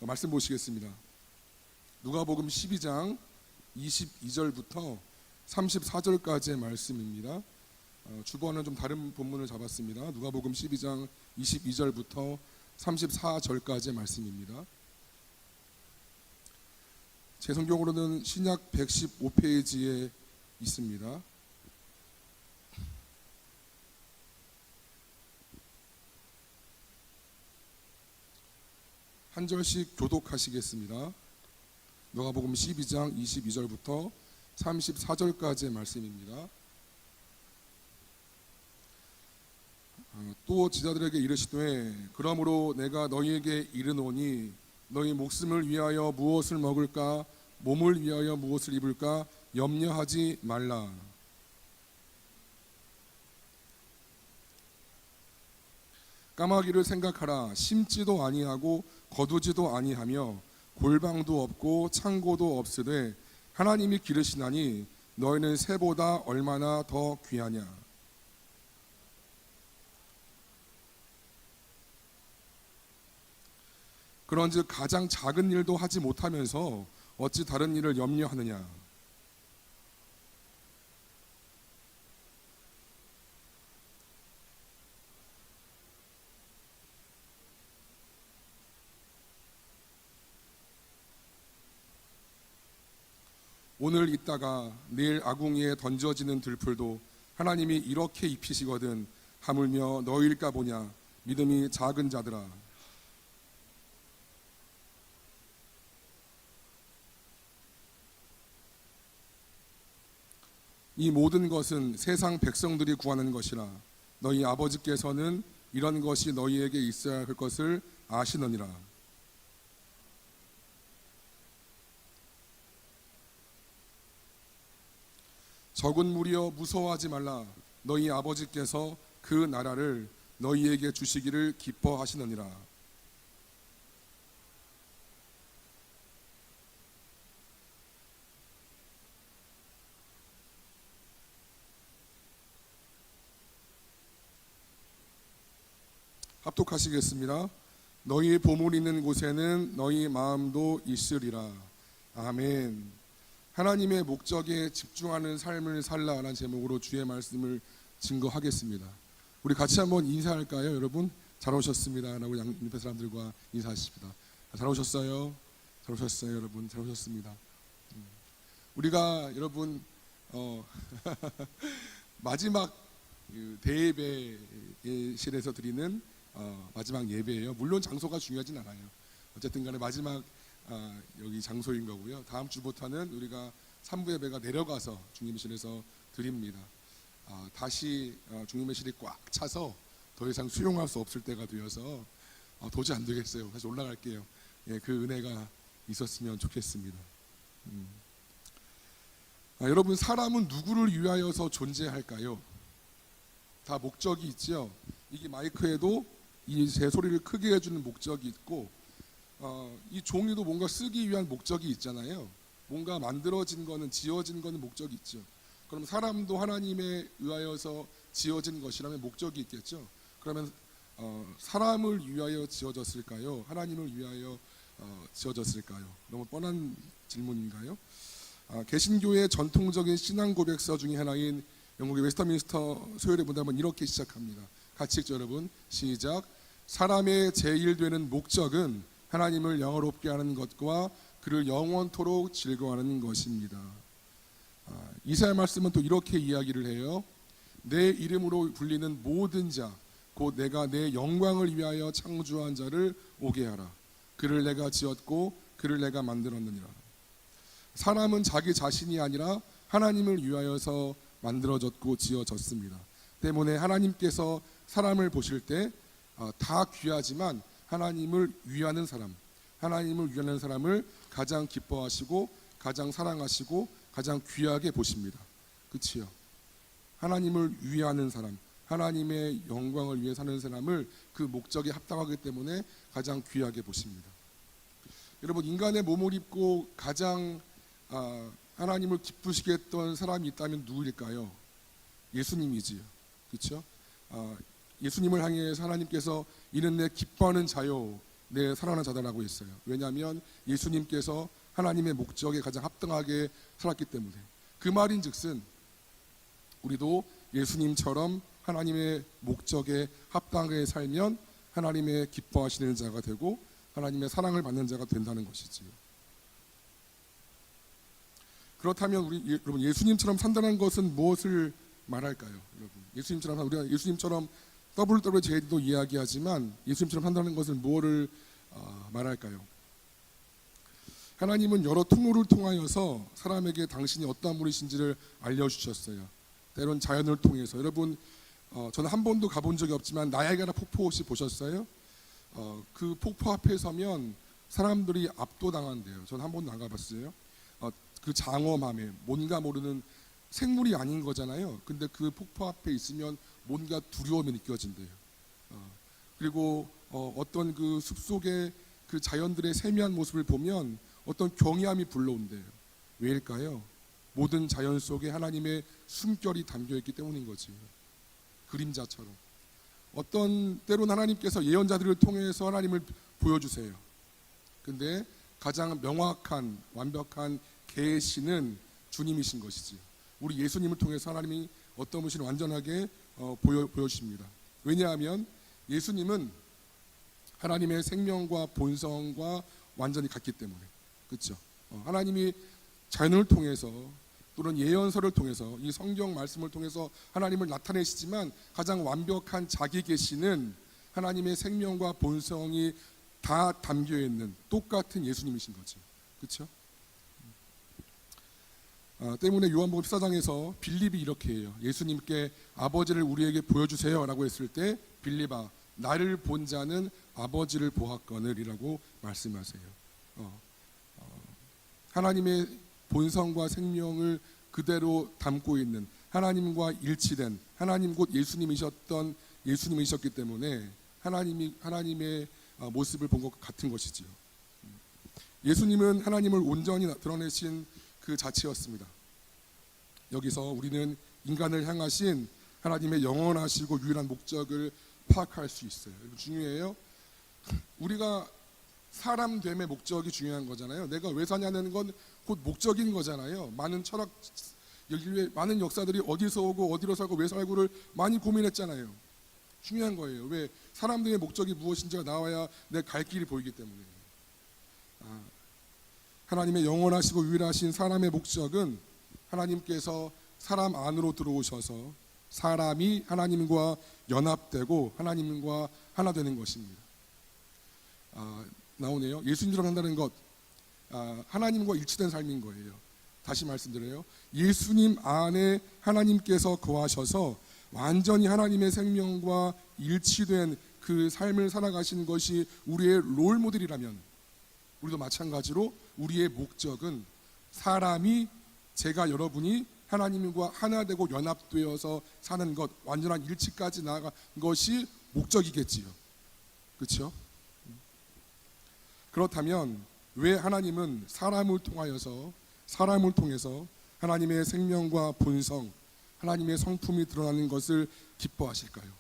말씀 보시겠습니다. 누가복음 12장 22절부터 34절까지의 말씀입니다. 주번은 좀 다른 본문을 잡았습니다. 누가복음 12장 22절부터 34절까지의 말씀입니다. 제 성경으로는 신약 115페이지에 있습니다. 한 절씩 교독하시겠습니다. 누가복음 12장 22절부터 34절까지의 말씀입니다. 또 제자들에게 이르시되 그러므로 내가 너희에게 이르노니 너희 목숨을 위하여 무엇을 먹을까 몸을 위하여 무엇을 입을까 염려하지 말라. 까마귀를 생각하라. 심지도 아니하고 거두지도 아니하며 골방도 없고 창고도 없으되 하나님이 기르시나니 너희는 새보다 얼마나 더 귀하냐. 그런즉 가장 작은 일도 하지 못하면서 어찌 다른 일을 염려하느냐. 오늘 있다가 내일 아궁이에 던져지는 들풀도 하나님이 이렇게 입히시거든 하물며 너희일까 보냐. 믿음이 작은 자들아. 이 모든 것은 세상 백성들이 구하는 것이라 너희 아버지께서는 이런 것이 너희에게 있어야 할 것을 아시느니라. 적은 무리여 무서워하지 말라. 너희 아버지께서 그 나라를 너희에게 주시기를 기뻐하시느니라. 합독하시겠습니다. 너희 보물이 있는 곳에는 너희 마음도 있으리라. 아멘. 하나님의 목적에 집중하는 삶을 살라라는 제목으로 주의 말씀을 증거하겠습니다. 우리 같이 한번 인사할까요, 여러분? 잘 오셨습니다. 라고 옆에 사람들과 인사하십니다. 잘 오셨어요? 잘 오셨어요, 여러분? 잘 오셨습니다. 우리가 여러분 마지막 대예배실에서 드리는 마지막 예배예요. 물론 장소가 중요하진 않아요. 어쨌든 간에 마지막 여기 장소인 거고요. 다음 주부터는 우리가 3부 예배가 내려가서 중림실에서 드립니다. 다시 중림실이 꽉 차서 더 이상 수용할 수 없을 때가 되어서 도저히 안 되겠어요. 다시 올라갈게요. 예, 그 은혜가 있었으면 좋겠습니다. 여러분, 사람은 누구를 위하여서 존재할까요? 다 목적이 있죠. 이게 마이크에도 이 제 소리를 크게 해주는 목적이 있고 이 종이도 뭔가 쓰기 위한 목적이 있잖아요. 뭔가 만들어진 거는 지어진 거는 목적이 있죠. 그럼 사람도 하나님에 의하여서 지어진 것이라면 목적이 있겠죠. 그러면 사람을 위하여 지어졌을까요? 하나님을 위하여 지어졌을까요? 너무 뻔한 질문인가요? 개신교의 전통적인 신앙 고백서 중에 하나인 영국의 웨스터민스터 소요리 문답은 이렇게 시작합니다. 같이 읽죠, 여러분. 시작. 사람의 제1되는 목적은 하나님을 영화롭게 하는 것과 그를 영원토록 즐거워하는 것입니다. 이사야 말씀은 또 이렇게 이야기를 해요. 내 이름으로 불리는 모든 자, 곧 내가 내 영광을 위하여 창조한 자를 오게 하라. 그를 내가 지었고 그를 내가 만들었느니라. 사람은 자기 자신이 아니라 하나님을 위하여서 만들어졌고 지어졌습니다. 때문에 하나님께서 사람을 보실 때 다 귀하지만 하나님을 위하는 사람, 하나님을 위하는 사람을 가장 기뻐하시고 가장 사랑하시고 가장 귀하게 보십니다. 그치요? 하나님을 위하는 사람, 하나님의 영광을 위해 사는 사람을 그 목적에 합당하기 때문에 가장 귀하게 보십니다. 여러분, 인간의 몸을 입고 가장 하나님을 기쁘시게 했던 사람이 있다면 누구일까요? 예수님이지요. 그렇죠? 예수님을 향해서 하나님께서 이는 내 기뻐하는 자요, 내 사랑하는 자다라고 했어요. 왜냐하면 예수님께서 하나님의 목적에 가장 합당하게 살았기 때문에. 그 말인즉슨 우리도 예수님처럼 하나님의 목적에 합당하게 살면 하나님의 기뻐하시는 자가 되고 하나님의 사랑을 받는 자가 된다는 것이지요. 그렇다면 여러분 예수님처럼 산다는 것은 무엇을 말할까요? 여러분 우리가 예수님처럼 WWJD도 이야기하지만 예수님처럼 산다는 것은 무엇을 말할까요? 하나님은 여러 통로를 통하여서 사람에게 당신이 어떠한 분이신지를 알려주셨어요. 때론 자연을 통해서. 여러분 저는 한 번도 가본 적이 없지만 나야가라 폭포 혹시 보셨어요? 그 폭포 앞에 서면 사람들이 압도당한대요. 저는 한 번도 안 가봤어요. 그 장엄함에 뭔가 모르는 생물이 아닌 거잖아요. 근데 그 폭포 앞에 있으면 뭔가 두려움이 느껴진대요. 그리고 어떤 그 숲속의 그 자연들의 세미한 모습을 보면 어떤 경외함이 불러온대요. 왜일까요? 모든 자연 속에 하나님의 숨결이 담겨있기 때문인 거지. 그림자처럼. 어떤 때로는 하나님께서 예언자들을 통해서 하나님을 보여주세요. 근데 가장 명확한 완벽한 계시는 주님이신 것이지. 우리 예수님을 통해서 하나님이 어떤 분이신지 완전하게 보여주십니다. 왜냐하면 예수님은 하나님의 생명과 본성과 완전히 같기 때문에. 그렇죠? 하나님이 자연을 통해서 또는 예언서를 통해서 이 성경 말씀을 통해서 하나님을 나타내시지만 가장 완벽한 자기 계시는 하나님의 생명과 본성이 다 담겨 있는 똑같은 예수님이신 거죠. 그렇죠? 때문에 요한복음 14장에서 빌립이 이렇게 해요. 예수님께 아버지를 우리에게 보여주세요 라고 했을 때 빌립아 나를 본 자는 아버지를 보았거늘이라고 말씀하세요. 하나님의 본성과 생명을 그대로 담고 있는 하나님과 일치된 하나님 곧 예수님이셨기 때문에 하나님의 모습을 본 것 같은 것이지요. 예수님은 하나님을 온전히 드러내신 그 자체였습니다. 여기서 우리는 인간을 향하신 하나님의 영원하시고 유일한 목적을 파악할 수 있어요. 중요해요. 우리가 사람 됨의 목적이 중요한 거잖아요. 내가 왜 사냐는 건 곧 목적인 거잖아요. 많은 철학, 인류의 많은 역사들이 어디서 오고 어디로 살고 왜 살고를 많이 고민했잖아요. 중요한 거예요. 왜? 사람들의 목적이 무엇인지가 나와야 내 갈 길이 보이기 때문에. 하나님의 영원하시고 유일하신 사람의 목적은 하나님께서 사람 안으로 들어오셔서 사람이 하나님과 연합되고 하나님과 하나 되는 것입니다. 나오네요. 예수님처럼 한다는 것, 하나님과 일치된 삶인 거예요. 다시 말씀드려요. 예수님 안에 하나님께서 거하셔서 완전히 하나님의 생명과 일치된 그 삶을 살아가시는 것이 우리의 롤 모델이라면 우리도 마찬가지로 우리의 목적은 사람이 제가 여러분이 하나님과 하나 되고 연합되어서 사는 것, 완전한 일치까지 나아간 것이 목적이겠지요. 그렇죠? 그렇다면 왜 하나님은 사람을 통해서 하나님의 생명과 본성, 하나님의 성품이 드러나는 것을 기뻐하실까요?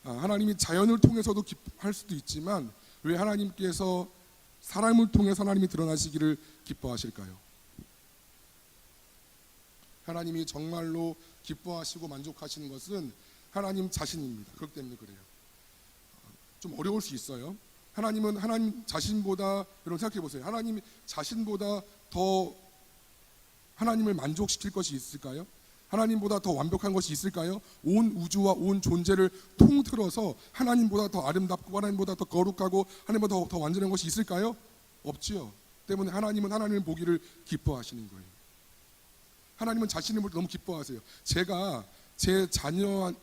하나님이 자연을 통해서도 할 수도 있지만 왜 하나님께서 사람을 통해서 하나님이 드러나시기를 기뻐하실까요? 하나님이 정말로 기뻐하시고 만족하시는 것은 하나님 자신입니다. 그렇기 때문에 그래요. 좀 어려울 수 있어요. 하나님은 하나님 자신보다, 여러분 생각해 보세요. 하나님 자신보다 더 하나님을 만족시킬 것이 있을까요? 하나님보다 더 완벽한 것이 있을까요? 온 우주와 온 존재를 통틀어서 하나님보다 더 아름답고 하나님보다 더 거룩하고 하나님보다 더 완전한 것이 있을까요? 없지요. 때문에 하나님은 하나님을 보기를 기뻐하시는 거예요. 하나님은 자신을 볼 때 너무 기뻐하세요. 제가 제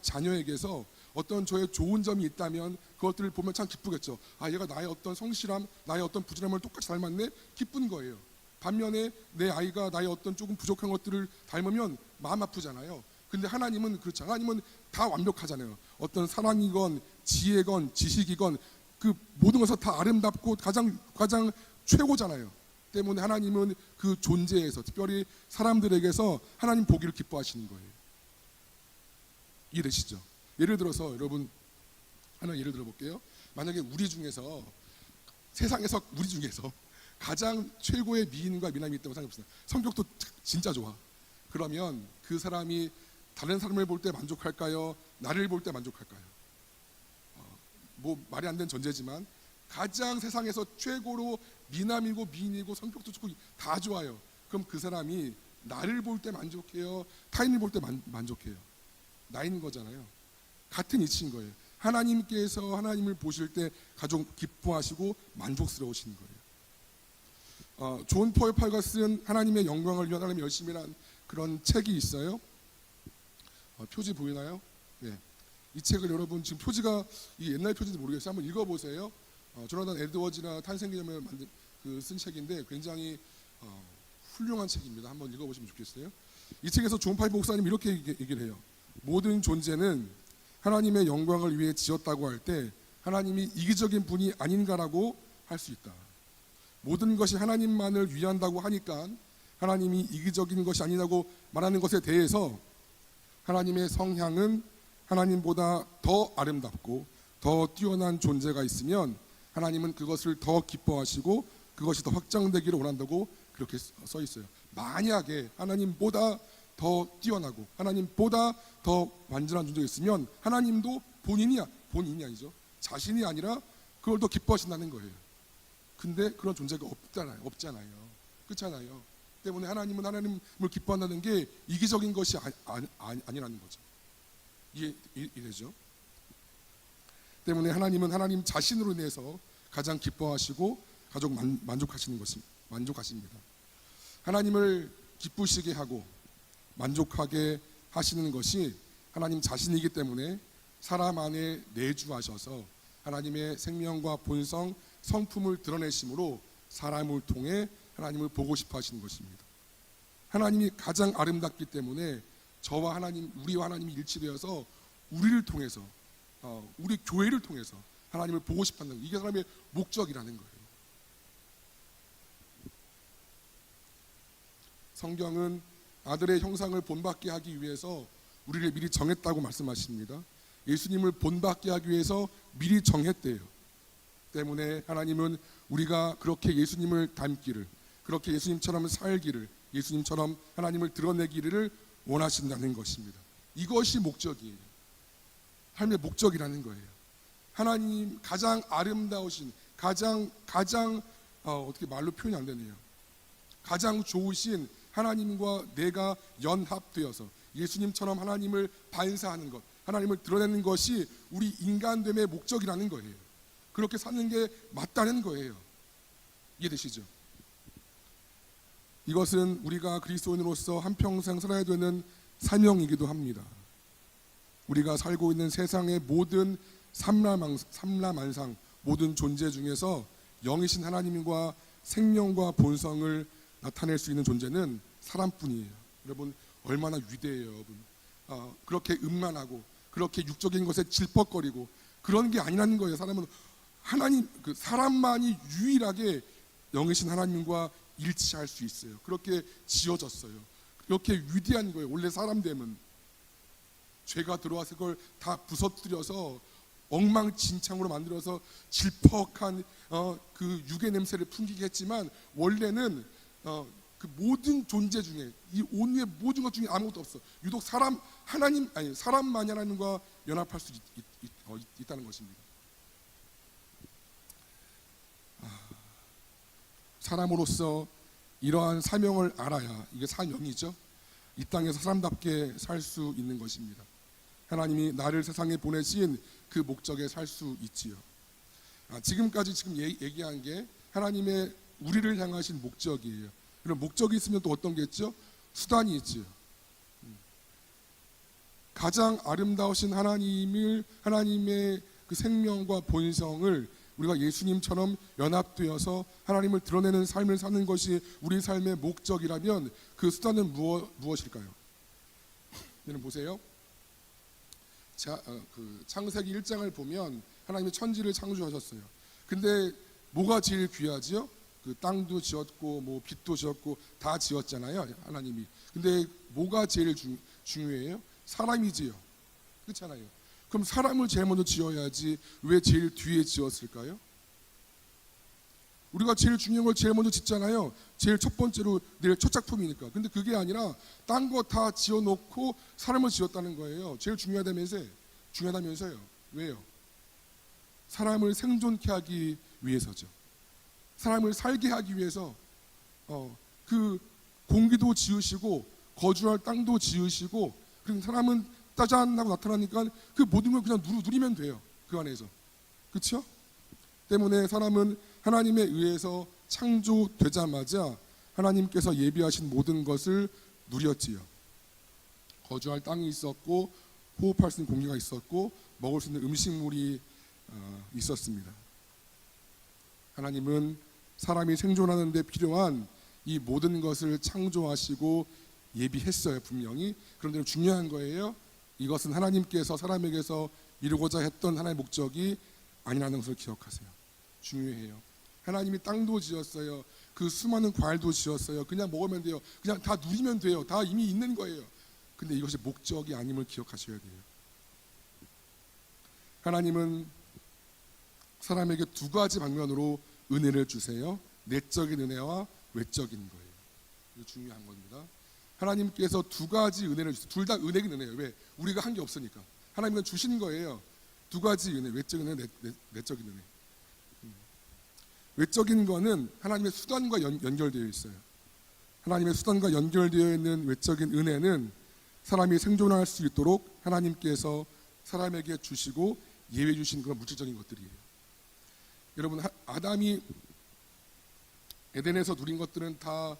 자녀에게서 어떤 저의 좋은 점이 있다면 그것들을 보면 참 기쁘겠죠. 얘가 나의 어떤 성실함, 나의 어떤 부지런함을 똑같이 닮았네? 기쁜 거예요. 반면에 내 아이가 나의 어떤 조금 부족한 것들을 닮으면 마음 아프잖아요. 근데 하나님은 그렇죠. 하나님은 다 완벽하잖아요. 어떤 사랑이건 지혜건 지식이건 그 모든 것은 다 아름답고 가장 최고잖아요. 때문에 하나님은 그 존재에서 특별히 사람들에게서 하나님 보기를 기뻐하시는 거예요. 이해되시죠? 예를 들어서 여러분 하나 예를 들어볼게요. 만약에 우리 중에서 세상에서 우리 중에서 가장 최고의 미인과 미남이 있다고 생각해봅시다. 성격도 진짜 좋아. 그러면 그 사람이 다른 사람을 볼 때 만족할까요? 나를 볼 때 만족할까요? 뭐 말이 안 되는 전제지만 가장 세상에서 최고로 미남이고 미인이고 성격도 좋고 다 좋아요. 그럼 그 사람이 나를 볼 때 만족해요? 타인을 볼 때 만족해요? 나인 거잖아요. 같은 이치인 거예요. 하나님께서 하나님을 보실 때 가장 기뻐하시고 만족스러우신 거예요. 존 폴 팔가 쓴 하나님의 영광을 위한 하나님의 열심이란 그런 책이 있어요. 표지 보이나요? 네. 이 책을 여러분 지금 표지가 이게 옛날 표지인지 모르겠어요. 한번 읽어보세요. 조나단 에드워즈나 탄생기념을 쓴 책인데 굉장히 훌륭한 책입니다. 한번 읽어보시면 좋겠어요. 이 책에서 존 팔 목사님 이렇게 얘기를 해요. 모든 존재는 하나님의 영광을 위해 지었다고 할 때 하나님이 이기적인 분이 아닌가라고 할 수 있다. 모든 것이 하나님만을 위한다고 하니까 하나님이 이기적인 것이 아니라고 말하는 것에 대해서 하나님의 성향은 하나님보다 더 아름답고 더 뛰어난 존재가 있으면 하나님은 그것을 더 기뻐하시고 그것이 더 확장되기를 원한다고 그렇게 써 있어요. 만약에 하나님보다 더 뛰어나고 하나님보다 더 완전한 존재가 있으면 하나님도 본인이 아니죠. 자신이 아니라 그걸 더 기뻐하신다는 거예요. 근데 그런 존재가 없잖아요. 그렇잖아요. 때문에 하나님은 하나님을 기뻐한다는 게 이기적인 것이 아니라는 거죠. 이해되죠? 때문에 하나님은 하나님 자신으로 인해서 가장 기뻐하시고 가장 만족하십니다. 하나님을 기쁘시게 하고 만족하게 하시는 것이 하나님 자신이기 때문에 사람 안에 내주하셔서 하나님의 생명과 본성, 성품을 드러내심으로 사람을 통해 하나님을 보고 싶어 하시는 것입니다. 하나님이 가장 아름답기 때문에 저와 하나님, 우리와 하나님이 일치되어서 우리를 통해서 우리 교회를 통해서 하나님을 보고 싶어 하는 이게 사람의 목적이라는 거예요. 성경은 아들의 형상을 본받게 하기 위해서 우리를 미리 정했다고 말씀하십니다. 예수님을 본받게 하기 위해서 미리 정했대요. 때문에 하나님은 우리가 그렇게 예수님을 닮기를, 그렇게 예수님처럼 살기를, 예수님처럼 하나님을 드러내기를 원하신다는 것입니다. 이것이 목적이에요. 삶의 목적이라는 거예요. 하나님 가장 아름다우신, 가장 어떻게 말로 표현이 안 되네요. 가장 좋으신 하나님과 내가 연합되어서 예수님처럼 하나님을 반사하는 것, 하나님을 드러내는 것이 우리 인간됨의 목적이라는 거예요. 그렇게 사는 게 맞다는 거예요. 이해되시죠? 이것은 우리가 그리스도인으로서 한평생 살아야 되는 사명이기도 합니다. 우리가 살고 있는 세상의 모든 삼라만상 모든 존재 중에서 영이신 하나님과 생명과 본성을 나타낼 수 있는 존재는 사람뿐이에요. 여러분 얼마나 위대해요, 여러분. 그렇게 음란하고 그렇게 육적인 것에 질퍽거리고 그런 게 아니라는 거예요. 사람은 하나님, 사람만이 유일하게 영이신 하나님과 일치할 수 있어요. 그렇게 지어졌어요. 그렇게 위대한 거예요. 원래 사람됨은 죄가 들어와서 그걸 다 부서뜨려서 엉망진창으로 만들어서 질퍽한 그 육의 냄새를 풍기게 했지만 원래는 그 모든 존재 중에 이 온유의 모든 것 중에 아무것도 없어. 유독 사람만이 하나님과 연합할 수 있다는 것입니다. 사람으로서 이러한 사명을 알아야 이게 사명이죠. 이 땅에서 사람답게 살 수 있는 것입니다. 하나님이 나를 세상에 보내신 그 목적에 살 수 있지요. 지금까지 얘기한 게 하나님의 우리를 향하신 목적이에요. 그럼 목적이 있으면 또 어떤 게 있죠? 수단이 있지요. 가장 아름다우신 하나님의 그 생명과 본성을 우리가 예수님처럼 연합되어서 하나님을 드러내는 삶을 사는 것이 우리 삶의 목적이라면 그 수단은 무엇일까요? 여러분 보세요. 창세기 1장을 보면 하나님이 천지를 창조하셨어요. 근데 뭐가 제일 귀하지요? 그 땅도 지었고 뭐 빛도 지었고 다 지었잖아요, 하나님이. 근데 뭐가 제일 중요해요? 사람이지요. 그렇잖아요. 그럼 사람을 제일 먼저 지어야지 왜 제일 뒤에 지었을까요? 우리가 제일 중요한 걸 제일 먼저 짓잖아요. 제일 첫 번째로 내 첫 작품이니까. 근데 그게 아니라 딴 거 다 지어놓고 사람을 지었다는 거예요. 제일 중요하다면서요. 왜요? 사람을 생존케 하기 위해서죠. 사람을 살게 하기 위해서 그 공기도 지으시고 거주할 땅도 지으시고, 그리고 사람은 짜잔 하고 나타나니까 그 모든 걸 그냥 누리면 돼요. 그 안에서. 그렇죠? 때문에 사람은 하나님에 의해서 창조되자마자 하나님께서 예비하신 모든 것을 누렸지요. 거주할 땅이 있었고, 호흡할 수 있는 공기가 있었고, 먹을 수 있는 음식물이 있었습니다. 하나님은 사람이 생존하는 데 필요한 이 모든 것을 창조하시고 예비했어요, 분명히. 그런데 중요한 거예요. 이것은 하나님께서 사람에게서 이루고자 했던 하나의 목적이 아니라는 것을 기억하세요. 중요해요. 하나님이 땅도 지었어요. 그 수많은 과일도 지었어요. 그냥 먹으면 돼요. 그냥 다 누리면 돼요. 다 이미 있는 거예요. 근데 이것이 목적이 아님을 기억하셔야 돼요. 하나님은 사람에게 두 가지 방면으로 은혜를 주세요. 내적인 은혜와 외적인 거예요. 이거 중요한 겁니다. 하나님께서 두 가지 은혜를 주세요. 둘 다 은혜긴 은혜예요. 왜? 우리가 한 게 없으니까. 하나님은 주신 거예요. 두 가지 은혜, 외적인 은혜, 내적인 은혜. 외적인 거는 하나님의 수단과 연결되어 있어요. 하나님의 수단과 연결되어 있는 외적인 은혜는 사람이 생존할 수 있도록 하나님께서 사람에게 주시고 예외 주신 그런 물질적인 것들이에요. 여러분, 아담이 에덴에서 누린 것들은 다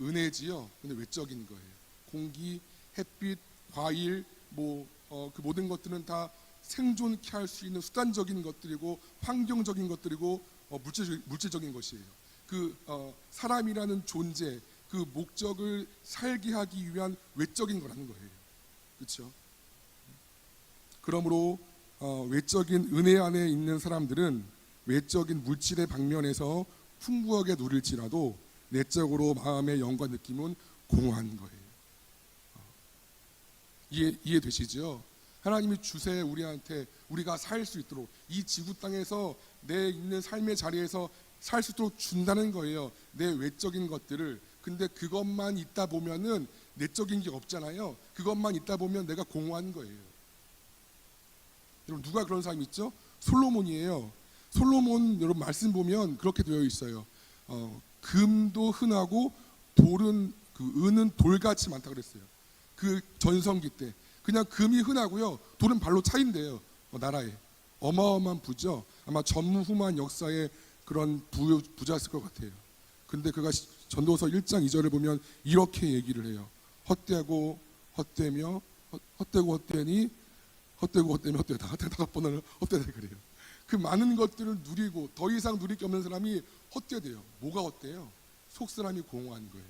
은혜지요. 근데 외적인 거예요. 공기, 햇빛, 과일, 그 모든 것들은 다 생존케 할 수 있는 수단적인 것들이고 환경적인 것들이고 물질적인 것이에요. 사람이라는 존재, 그 목적을 살게 하기 위한 외적인 거라는 거예요. 그렇죠? 그러므로 외적인 은혜 안에 있는 사람들은 외적인 물질의 방면에서 풍부하게 누릴지라도 내적으로 마음의 영과 느낌은 공허한 거예요. 이해되시죠? 하나님이 주세요. 우리한테 우리가 살 수 있도록 이 지구 땅에서 내 있는 삶의 자리에서 살 수 있도록 준다는 거예요. 내 외적인 것들을. 근데 그것만 있다 보면은 내적인 게 없잖아요. 그것만 있다 보면 내가 공허한 거예요. 여러분, 누가 그런 사람이 있죠? 솔로몬이에요. 솔로몬 여러분 말씀 보면 그렇게 되어 있어요. 금도 흔하고 돌은 은은 돌같이 많다 그랬어요. 그 전성기 때 그냥 금이 흔하고요, 돌은 발로 차인대요. 나라에 어마어마한 부죠. 아마 전무후무한 역사의 그런 부자였을 것 같아요. 근데 그가 전도서 1장 2절을 보면 이렇게 얘기를 해요. 헛되고 헛되며 헛되고 헛되니 헛되고 헛되며 헛되다. 다섯 번을 헛되다 그래요. 그 많은 것들을 누리고 더 이상 누릴 게 없는 사람이 헛되대요. 뭐가 헛돼요? 속사람이 공허한 거예요.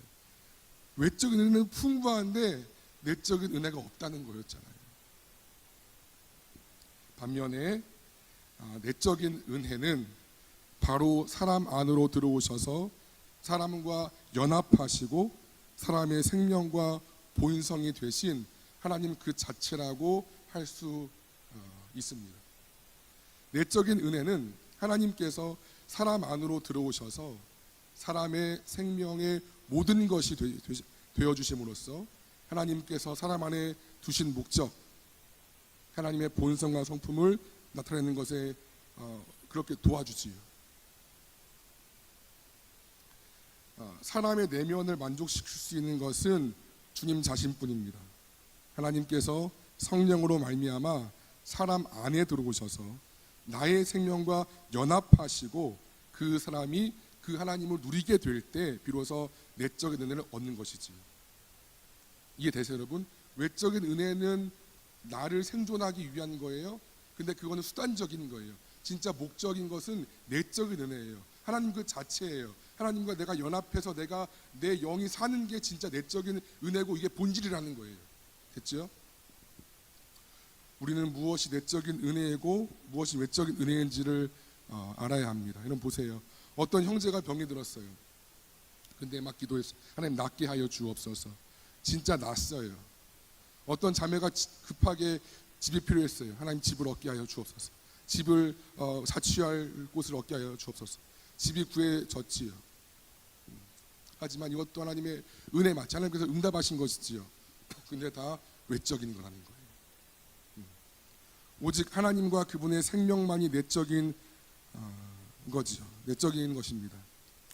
외적인 은혜는 풍부한데 내적인 은혜가 없다는 거였잖아요. 반면에 내적인 은혜는 바로 사람 안으로 들어오셔서 사람과 연합하시고 사람의 생명과 본성이 되신 하나님 그 자체라고 할 수 있습니다. 내적인 은혜는 하나님께서 사람 안으로 들어오셔서 사람의 생명의 모든 것이 되어주심으로써 하나님께서 사람 안에 두신 목적, 하나님의 본성과 성품을 나타내는 것에 그렇게 도와주지요. 사람의 내면을 만족시킬 수 있는 것은 주님 자신뿐입니다. 하나님께서 성령으로 말미암아 사람 안에 들어오셔서 나의 생명과 연합하시고 그 사람이 그 하나님을 누리게 될 때 비로소 내적인 은혜를 얻는 것이지요. 이해되세요, 여러분? 외적인 은혜는 나를 생존하기 위한 거예요. 근데 그거는 수단적인 거예요. 진짜 목적인 것은 내적인 은혜예요. 하나님 그 자체예요. 하나님과 내가 연합해서 내가 내 영이 사는 게 진짜 내적인 은혜고 이게 본질이라는 거예요. 됐죠? 우리는 무엇이 내적인 은혜이고 무엇이 외적인 은혜인지를 알아야 합니다. 여러분 보세요. 어떤 형제가 병이 들었어요. 근데 막 기도했어요. 하나님 낫게 하여 주옵소서. 진짜 낫어요. 어떤 자매가 급하게 집이 필요했어요. 하나님 집을 얻게 하여 주옵소서. 집을 자취할 곳을 얻게 하여 주옵소서. 집이 구해졌지요. 하지만 이것도 하나님의 은혜 맞지, 하나님께서 응답하신 것이지요. 근데 다 외적인 거라는 거예요. 오직 하나님과 그분의 생명만이 내적인 거지요. 내적인 것입니다.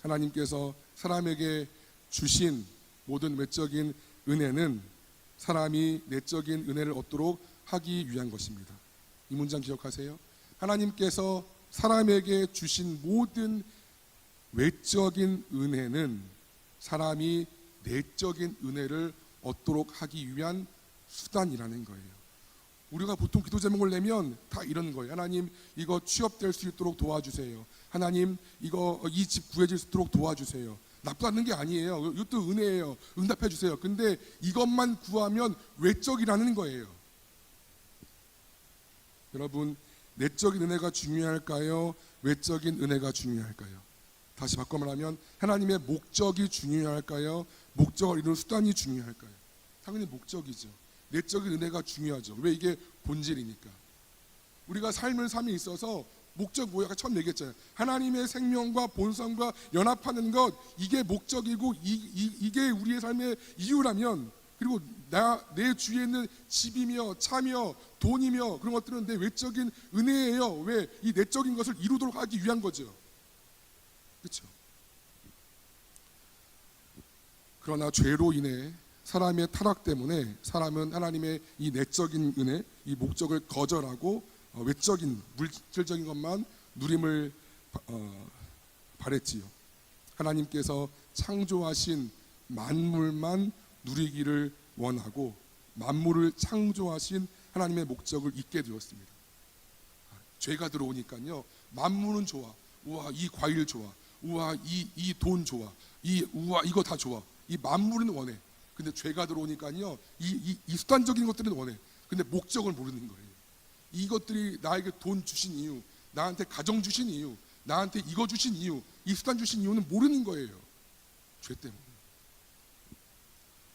하나님께서 사람에게 주신 모든 외적인 은혜는 사람이 내적인 은혜를 얻도록 하기 위한 것입니다. 이 문장 기억하세요. 하나님께서 사람에게 주신 모든 외적인 은혜는 사람이 내적인 은혜를 얻도록 하기 위한 수단이라는 거예요. 우리가 보통 기도 제목을 내면 다 이런 거예요. 하나님, 이거 취업될 수 있도록 도와주세요. 하나님, 이 집 구해질 수 있도록 도와주세요. 나쁘다는 게 아니에요. 이것도 은혜예요. 응답해 주세요. 근데 이것만 구하면 외적이라는 거예요. 여러분, 내적인 은혜가 중요할까요? 외적인 은혜가 중요할까요? 다시 바꿔 말하면 하나님의 목적이 중요할까요? 목적을 이루는 수단이 중요할까요? 당연히 목적이죠. 내적인 은혜가 중요하죠. 왜? 이게 본질이니까. 우리가 삶을 삶에 있어서 목적 뭐야? 처음 얘기했잖아요. 하나님의 생명과 본성과 연합하는 것, 이게 목적이고 이게 우리의 삶의 이유라면, 그리고 내 주위에 있는 집이며 차며 돈이며 그런 것들은 내 외적인 은혜예요. 왜? 이 내적인 것을 이루도록 하기 위한 거죠. 그렇죠? 그러나 죄로 인해 사람의 타락 때문에 사람은 하나님의 이 내적인 은혜, 이 목적을 거절하고 외적인 물질적인 것만 누림을 바랬지요. 하나님께서 창조하신 만물만 누리기를 원하고 만물을 창조하신 하나님의 목적을 잊게 되었습니다. 죄가 들어오니까요, 만물은 좋아. 우와, 이 과일 좋아. 우와, 이 돈 좋아. 우와, 이거 다 좋아. 이 만물은 원해. 근데 죄가 들어오니까요, 이 수단적인 것들은 원해. 근데 목적을 모르는 거예요. 이것들이 나에게 돈 주신 이유, 나한테 가정 주신 이유, 나한테 이거 주신 이유, 이 수단 주신 이유는 모르는 거예요. 죄 때문에.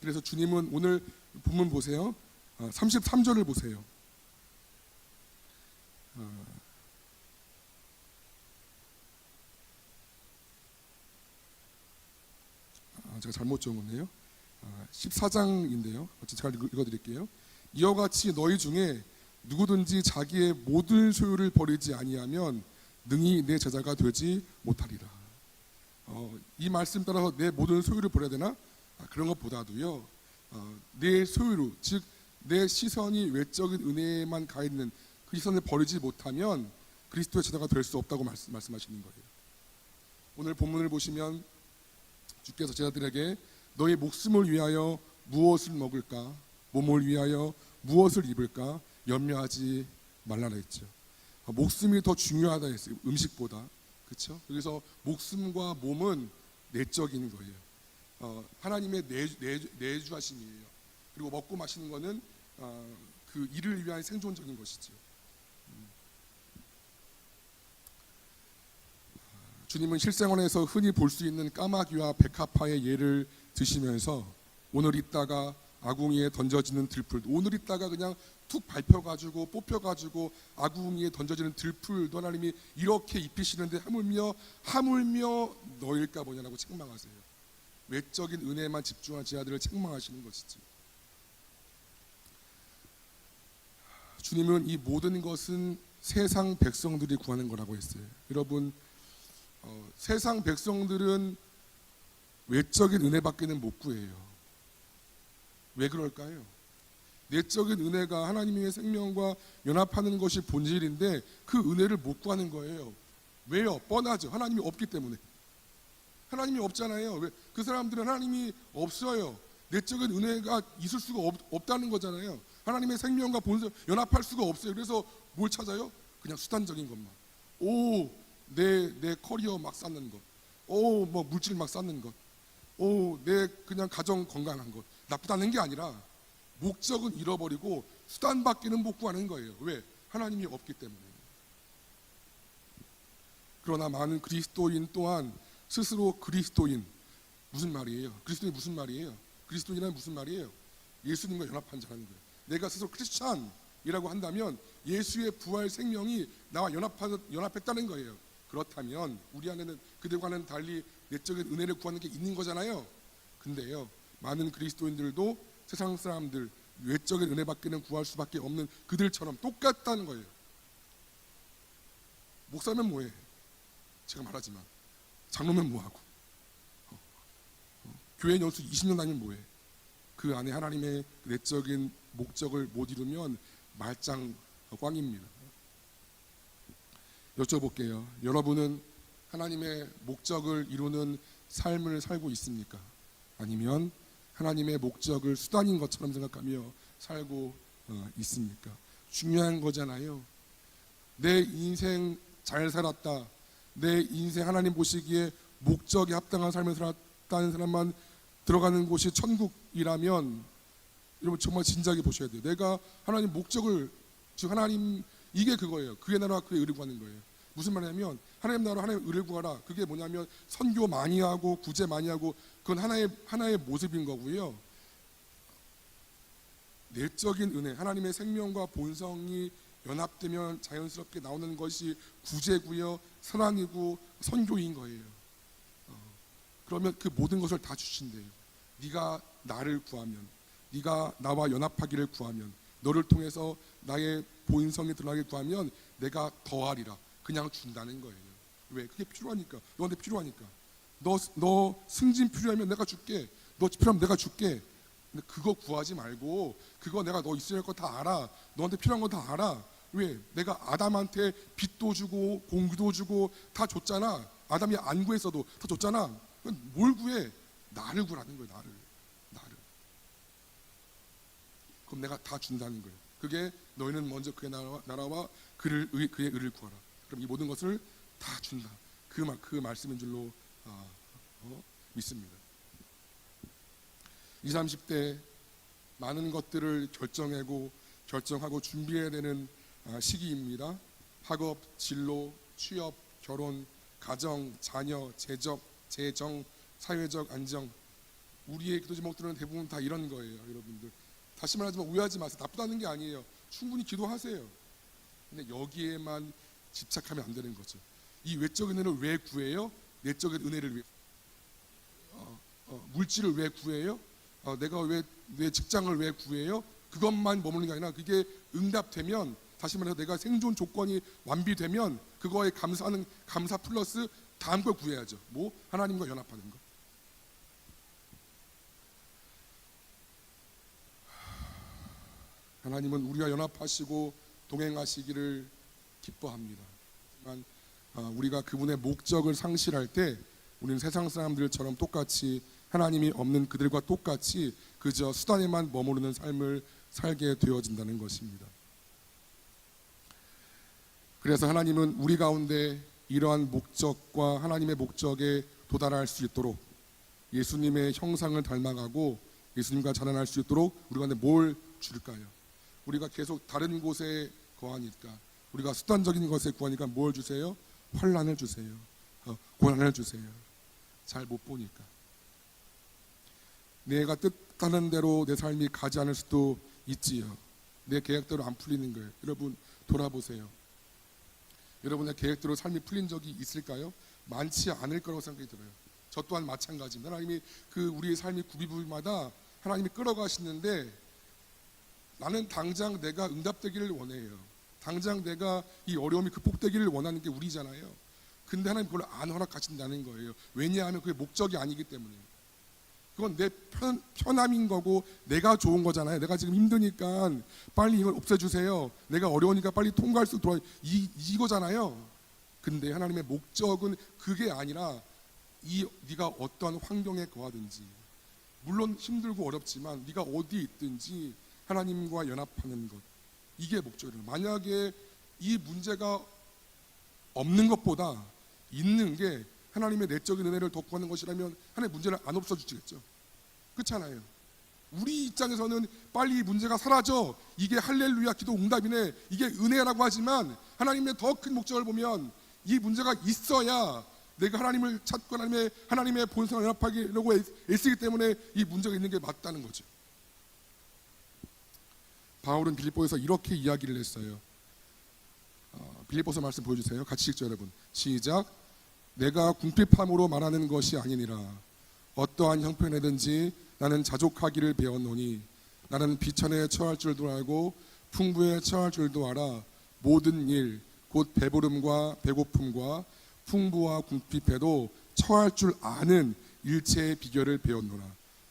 그래서 주님은 오늘 본문 보세요. 33절을 보세요. 제가 잘못 적었네요. 14장인데요. 제가 읽어드릴게요. 이와 같이 너희 중에 누구든지 자기의 모든 소유를 버리지 아니하면 능히 내 제자가 되지 못하리라. 이 말씀 따라서 내 모든 소유를 버려야 되나? 그런 것보다도요, 내 소유로, 즉 내 시선이 외적인 은혜에만 가 있는 그 시선을 버리지 못하면 그리스도의 제자가 될 수 없다고 말씀하시는 거예요. 오늘 본문을 보시면 주께서 제자들에게 너희 목숨을 위하여 무엇을 먹을까, 몸을 위하여 무엇을 입을까 염려하지 말라라 했죠. 목숨이 더 중요하다 했어요. 음식보다. 그렇죠? 여기서 목숨과 몸은 내적인 거예요. 하나님의 내주하심이에요. 그리고 먹고 마시는 거는 그 이를 위한 생존적인 것이죠. 주님은 실생활에서 흔히 볼 수 있는 까마귀와 백합화의 예를 드시면서 오늘 있다가 아궁이에 던져지는 들풀, 오늘 있다가 그냥 툭 밟혀가지고 뽑혀가지고 아궁이에 던져지는 들풀도 하나님이 이렇게 입히시는데 하물며 너일까 보냐라고 책망하세요. 외적인 은혜만 집중한 제자들을 책망하시는 것이지. 주님은 이 모든 것은 세상 백성들이 구하는 거라고 했어요. 여러분, 세상 백성들은 외적인 은혜밖에는 못 구해요. 왜 그럴까요? 내적인 은혜가 하나님의 생명과 연합하는 것이 본질인데 그 은혜를 못 구하는 거예요. 왜요? 뻔하죠. 하나님이 없기 때문에. 하나님이 없잖아요. 왜? 그 사람들은 하나님이 없어요. 내적인 은혜가 있을 수가 없다는 거잖아요. 하나님의 생명과 본성 연합할 수가 없어요. 그래서 뭘 찾아요? 그냥 수단적인 것만. 내 커리어 막 쌓는 것. 뭐 물질 막 쌓는 것. 내 그냥 가정 건강한 것. 나쁘다는 게 아니라 목적은 잃어버리고 수단밖에는 못 구하는 거예요. 왜? 하나님이 없기 때문에. 그러나 많은 그리스도인 또한 스스로 그리스도인, 무슨 말이에요? 그리스도인 무슨 말이에요? 그리스도인은 무슨 말이에요? 예수님과 연합한 자라는 거예요. 내가 스스로 크리스찬이라고 한다면 예수의 부활 생명이 나와 연합했다는 거예요. 그렇다면 우리 안에는 그들과는 달리 내적인 은혜를 구하는 게 있는 거잖아요. 근데요, 많은 그리스도인들도 세상 사람들 외적인 은혜밖에는 구할 수밖에 없는 그들처럼 똑같다는 거예요. 목사면 뭐해? 제가 말하지만 장로면 뭐하고, 교회 연수 20년 다니면 뭐해? 그 안에 하나님의 내적인 목적을 못 이루면 말짱 꽝입니다. 여쭤볼게요. 여러분은 하나님의 목적을 이루는 삶을 살고 있습니까? 아니면 하나님의 목적을 수단인 것처럼 생각하며 살고 있습니까? 중요한 거잖아요. 내 인생 잘 살았다, 내 인생 하나님 보시기에 목적에 합당한 삶을 살았다는 사람만 들어가는 곳이 천국이라면 여러분 정말 진지하게 보셔야 돼요. 내가 하나님 목적을, 즉 하나님, 이게 그거예요. 그의 나라와 그의 의를 구하는 거예요. 무슨 말이냐면 하나님 나라와 하나님 의를 구하라. 그게 뭐냐면 선교 많이 하고 구제 많이 하고, 그건 하나의 모습인 거고요. 내적인 은혜, 하나님의 생명과 본성이 연합되면 자연스럽게 나오는 것이 구제고요, 사랑이고 선교인 거예요. 그러면 그 모든 것을 다 주신대요. 네가 나를 구하면, 네가 나와 연합하기를 구하면, 너를 통해서 나의 본성이 드러나게 구하면 내가 더하리라. 그냥 준다는 거예요. 왜? 그게 필요하니까. 너한테 필요하니까. 너 승진 필요하면 내가 줄게. 너 필요하면 내가 줄게. 근데 그거 구하지 말고, 그거 내가 너 있어야 할 거 다 알아. 너한테 필요한 거 다 알아. 왜? 내가 아담한테 빚도 주고 공기도 주고 다 줬잖아. 아담이 안 구했어도 다 줬잖아. 뭘 구해? 나를 구라는 거예요. 나를. 그럼 내가 다 준다는 거예요. 그게 너희는 먼저 그의 나라와 그의 의를 구하라. 그럼 이 모든 것을 다 준다. 그 말씀인 줄로 믿습니다. 20, 30대 많은 것들을 결정하고 준비해야 되는 시기입니다. 학업, 진로, 취업, 결혼, 가정, 자녀, 재정, 사회적 안정. 우리의 기도 제목들은 대부분 다 이런 거예요. 여러분들 다시 말하지만 오해하지 마세요. 나쁘다는 게 아니에요. 충분히 기도하세요. 근데 여기에만 집착하면 안 되는 거죠. 이 외적인 은혜를 왜 구해요? 내적인 은혜를 위해. 물질을 왜 구해요? 내가 내 직장을 왜 구해요? 그것만 머무는 게 아니라 그게 응답되면, 다시 말해서 내가 생존 조건이 완비되면 그거에 감사 플러스 다음 걸 구해야죠. 뭐? 하나님과 연합하는 거. 하나님은 우리와 연합하시고 동행하시기를 기뻐합니다. 하지만 우리가 그분의 목적을 상실할 때 우리는 세상 사람들처럼 똑같이, 하나님이 없는 그들과 똑같이 그저 수단에만 머무르는 삶을 살게 되어진다는 것입니다. 그래서 하나님은 우리 가운데 이러한 목적과 하나님의 목적에 도달할 수 있도록 예수님의 형상을 닮아가고 예수님과 자라날 수 있도록 우리 가운데 뭘 줄까요? 우리가 계속 다른 곳에 거하니까, 우리가 수단적인 것에 구하니까 뭘 주세요? 환난을 주세요. 고난을 주세요. 잘 못 보니까. 내가 뜻하는 대로 내 삶이 가지 않을 수도 있지요. 내 계획대로 안 풀리는 거예요. 여러분 돌아보세요. 여러분의 계획대로 삶이 풀린 적이 있을까요? 많지 않을 거라고 생각이 들어요. 저 또한 마찬가지입니다. 하나님이 우리의 삶이 구비구비마다 하나님이 끌어가시는데, 나는 당장 내가 응답되기를 원해요. 당장 내가 이 어려움이 극복되기를 원하는 게 우리잖아요. 근데 하나님 그걸 안 허락하신다는 거예요. 왜냐하면 그게 목적이 아니기 때문에. 그건 내 편함인 거고 내가 좋은 거잖아요. 내가 지금 힘드니까 빨리 이걸 없애주세요. 내가 어려우니까 빨리 통과할 수 있도록, 이거잖아요. 근데 하나님의 목적은 그게 아니라 네가 어떤 환경에 거하든지, 물론 힘들고 어렵지만 네가 어디에 있든지 하나님과 연합하는 것, 이게 목적이에요. 만약에 이 문제가 없는 것보다 있는 게 하나님의 내적인 은혜를 더 구하는 것이라면 하나님 문제를 안 없어주시겠죠. 그렇잖아요. 우리 입장에서는 빨리 이 문제가 사라져, 이게 할렐루야 기도 응답이네, 이게 은혜라고 하지만 하나님의 더 큰 목적을 보면 이 문제가 있어야 내가 하나님을 찾고 하나님의 본성을 연합하려고 애쓰기 때문에 이 문제가 있는 게 맞다는 거죠. 바울은 빌립보에서 이렇게 이야기를 했어요. 빌립보서 말씀 보여주세요. 같이 읽죠, 여러분. 시작. 내가 궁핍함으로 말하는 것이 아니니라. 어떠한 형편이든지 나는 자족하기를 배웠노니 나는 비천에 처할 줄도 알고 풍부에 처할 줄도 알아. 모든 일 곧 배부름과 배고픔과 풍부와 궁핍에도 처할 줄 아는 일체의 비결을 배웠노라.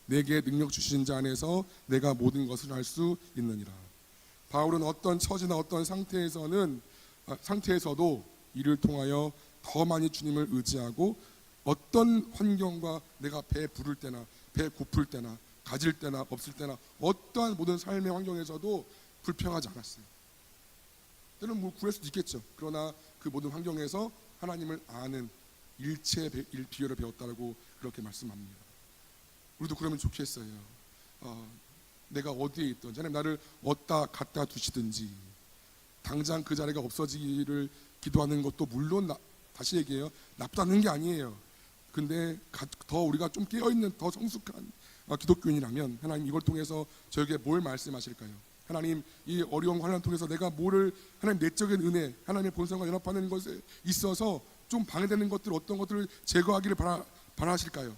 내게 능력 주신 자 안에서 내가 모든 것을 할 수 있느니라. 바울은 어떤 처지나 어떤 상태에서도 이를 통하여 더 많이 주님을 의지하고 어떤 환경과 내가 배 부를 때나 배 고플 때나 가질 때나 없을 때나 어떠한 모든 삶의 환경에서도 불평하지 않았어요. 때는 뭐 구할 수도 있겠죠. 그러나 그 모든 환경에서 하나님을 아는 일체의 비결을 배웠다고 그렇게 말씀합니다. 우리도 그러면 좋겠어요. 내가 어디에 있든지 하나님 나를 어디다 갖다 두시든지 당장 그 자리가 없어지기를 기도하는 것도 물론 다시 얘기해요. 나쁘다는 게 아니에요. 근데 더 우리가 좀 깨어있는 더 성숙한 기독교인이라면 하나님 이걸 통해서 저에게 뭘 말씀하실까요? 하나님 이 어려운 환난을 통해서 내가 뭐를 하나님 내적인 은혜 하나님의 본성과 연합하는 것에 있어서 좀 방해되는 것들 어떤 것들을 제거하기를 바라실까요?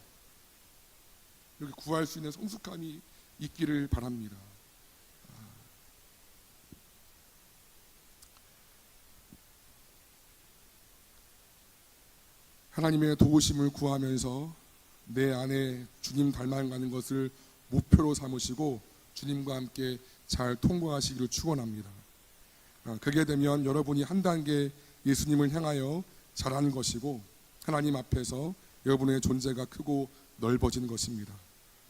이렇게 구할 수 있는 성숙함이 있기를 바랍니다. 하나님의 도우심을 구하면서 내 안에 주님 닮아가는 것을 목표로 삼으시고 주님과 함께 잘 통과하시기를 축원합니다. 그게 되면 여러분이 한 단계 예수님을 향하여 자란 것이고 하나님 앞에서 여러분의 존재가 크고 넓어진 것입니다.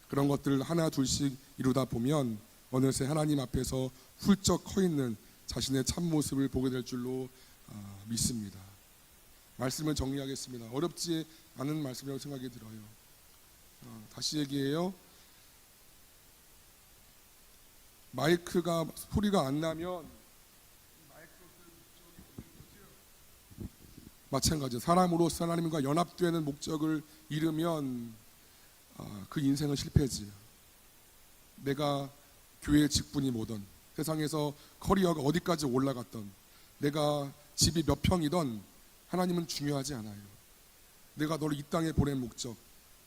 그런 것들을 하나 둘씩 이루다 보면 어느새 하나님 앞에서 훌쩍 커 있는 자신의 참모습을 보게 될 줄로 믿습니다. 말씀을 정리하겠습니다. 어렵지 않은 말씀이라고 생각이 들어요. 다시 얘기해요. 마이크가 소리가 안 나면 마찬가지예요. 사람으로서 하나님과 연합되는 목적을 잃으면 그 인생은 실패지요. 내가 교회 직분이 뭐든 세상에서 커리어가 어디까지 올라갔던 내가 집이 몇 평이던 하나님은 중요하지 않아요. 내가 너를 이 땅에 보낸 목적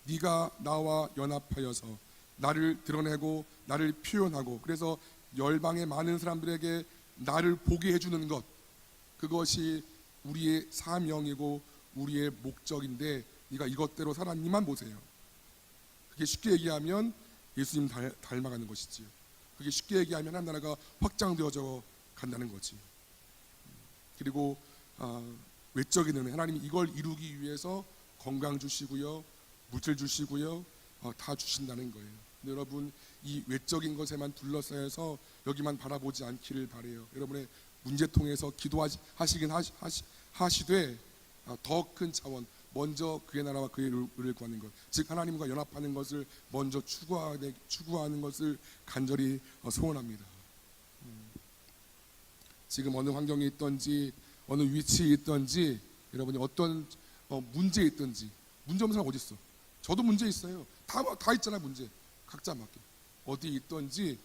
네가 나와 연합하여서 나를 드러내고 나를 표현하고 그래서 열방의 많은 사람들에게 나를 보게 해주는 것 그것이 우리의 사명이고 우리의 목적인데 네가 이것대로 살았니만 보세요. 그게 쉽게 얘기하면 예수님 닮아가는 것이지요. 그게 쉽게 얘기하면 하나님 나라가 확장되어져 간다는 거지. 그리고 외적인 은혜 하나님이 이걸 이루기 위해서 건강 주시고요 물질 주시고요 다 주신다는 거예요. 근데 여러분 이 외적인 것에만 둘러싸여서 여기만 바라보지 않기를 바라요. 여러분의 문제통에서 기도하시긴 하시되 더 큰 차원 먼저 그의 나라와 그의 의를 구하는 것 즉 하나님과 연합하는 것을 먼저 추구하는 것을 간절히 소원합니다. 지금 어느 환경에 있든지 어느 위치에 있든지 여러분이 어떤 문제에 있든지 문제 없는 사람 어디 있어? 저도 문제 있어요. 다 있잖아요. 문제 각자 맞게 어디 있든지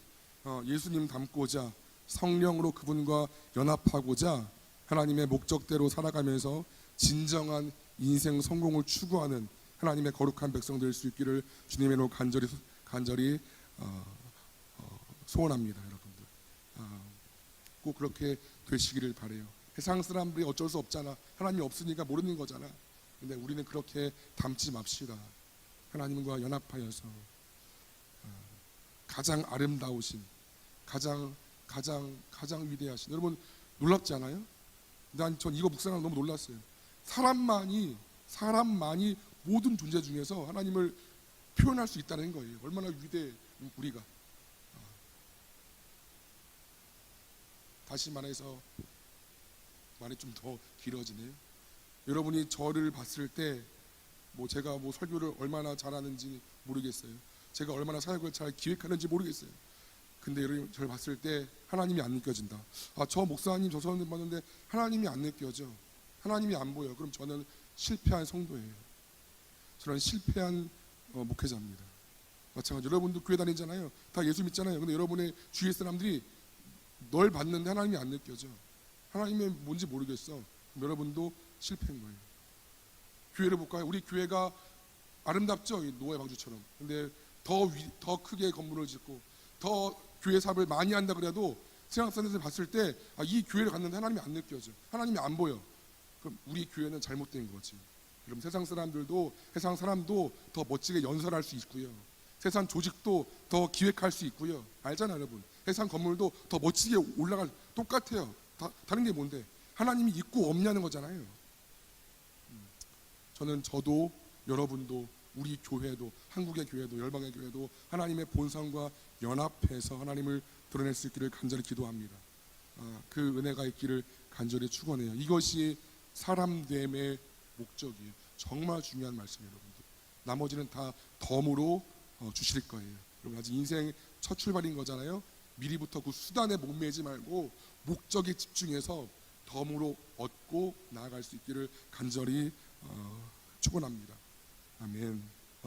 예수님 닮고자 성령으로 그분과 연합하고자 하나님의 목적대로 살아가면서 진정한 인생 성공을 추구하는 하나님의 거룩한 백성 될 수 있기를 주님의 이름으로 간절히 소원합니다. 여러분들 꼭 그렇게 되시기를 바라요. 세상 사람들이 어쩔 수 없잖아. 하나님이 없으니까 모르는 거잖아. 근데 우리는 그렇게 닮지 맙시다. 하나님과 연합하여서 가장 아름다우신 가장 위대하신 여러분 놀랍지 않아요? 전 이거 묵상하면 너무 놀랐어요. 사람만이 모든 존재 중에서 하나님을 표현할 수 있다는 거예요. 얼마나 위대해 우리가. 다시 말해서 말이 좀 더 길어지네요. 여러분이 저를 봤을 때 제가 설교를 얼마나 잘하는지 모르겠어요. 제가 얼마나 사역을 잘 기획하는지 모르겠어요. 근데 여러분 저를 봤을 때 하나님이 안 느껴진다. 저 목사님 저 사람들 봤는데 하나님이 안 느껴져. 하나님이 안 보여. 그럼 저는 실패한 성도예요. 저는 실패한 목회자입니다. 마찬가지로 여러분도 교회 다니잖아요. 다 예수 믿잖아요. 근데 여러분의 주위의 사람들이 널 봤는데 하나님이 안 느껴져. 하나님의 뭔지 모르겠어. 여러분도 실패인 거예요. 교회를 볼까요? 우리 교회가 아름답죠? 이 노아의 방주처럼. 근데 더 크게 건물을 짓고 더 교회 사업을 많이 한다 그래도 세상사람들이 봤을 때 이 교회를 갔는데 하나님이 안 느껴져. 하나님이 안 보여. 그럼 우리 교회는 잘못된 거지. 그럼 세상 사람도 더 멋지게 연설할 수 있고요. 세상 조직도 더 기획할 수 있고요. 알잖아요, 여러분. 세상 건물도 더 멋지게 올라갈 똑같아요. 다른 게 뭔데? 하나님이 있고 없냐는 거잖아요. 저도 여러분도 우리 교회도 한국의 교회도 열방의 교회도 하나님의 본성과 연합해서 하나님을 드러낼 수 있기를 간절히 기도합니다. 그 은혜가 있기를 간절히 축원해요. 이것이 사람됨의 목적이에요. 정말 중요한 말씀이에요, 여러분들. 나머지는 다 덤으로 주실 거예요. 여러분, 아직 인생 첫 출발인 거잖아요. 미리부터 그 수단에 목매지 말고 목적에 집중해서 덤으로 얻고 나아갈 수 있기를 간절히 축원합니다. 아멘.